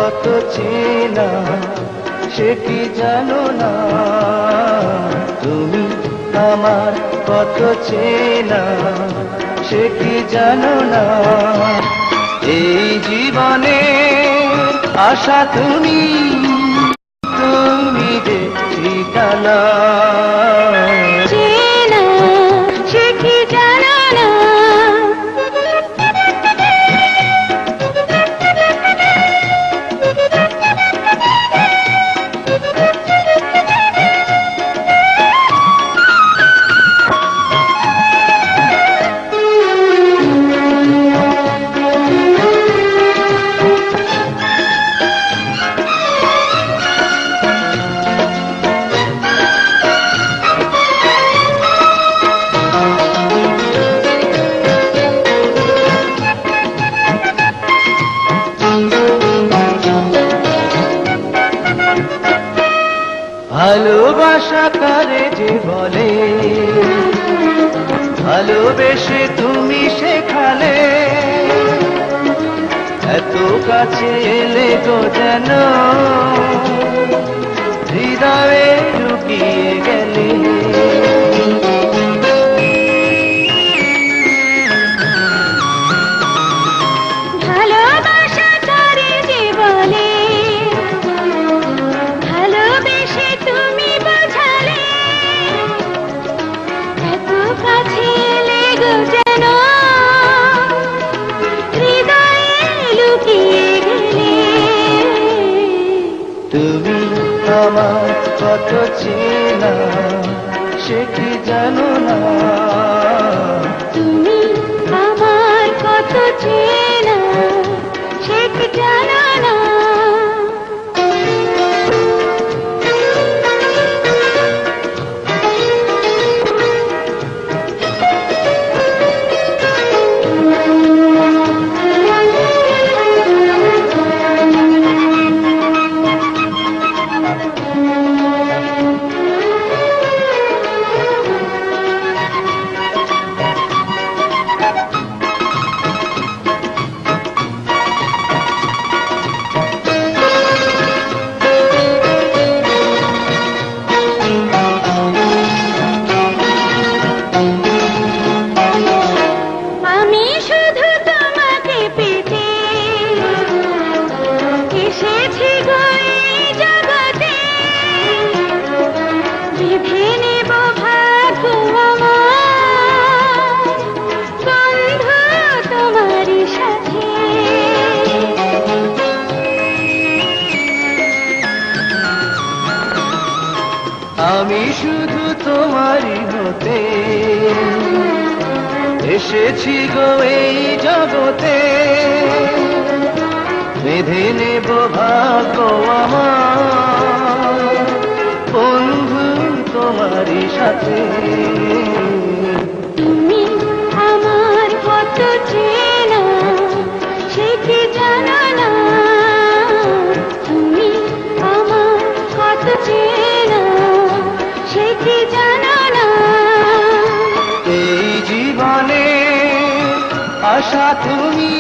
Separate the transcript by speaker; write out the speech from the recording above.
Speaker 1: কত চেনা সে কি জানো না, তুমি আমার কত চেনা সে কি জানো না। এই জীবনে আশা তুমি, তুমি যে ঠিকানা।
Speaker 2: চেনা সে কি জানো না।
Speaker 1: ভালোবাসা কারে যে বলে, ভালোবেসে তুমি শেখালে, এত কাছে এলে গো যেন হৃদয়ে ঢুকিয়ে গেলে।
Speaker 2: ভালোবাসা কারে যে বলে, ভালোবেসে তুমি বোঝালে, এত কাছে এলে গো যেন হৃদয়ে লুকিয়ে গেলে।
Speaker 1: তুমি আমার কত চেনা সে কি জানো না,
Speaker 2: তুমি আমার কত চেনা সে কি জানো না। আমি শুধু তোমাকে পেতে এসেছি গো এই জগতে, বেঁধে নেব ভাগ্য আমার বন্ধু তোমারই সাথে।
Speaker 1: আমি শুধু তোমারই হতে এসেছি গো এই জগতে, বেঁধে নেব ভাগ্য আমার বন্ধু তোমারই সাথে।
Speaker 2: তুমি আমার কত চেনা সে কি জানো না, তুমি আমার কত চেনা সে কি জানো না।
Speaker 1: এই জীবনে আশা তুমি,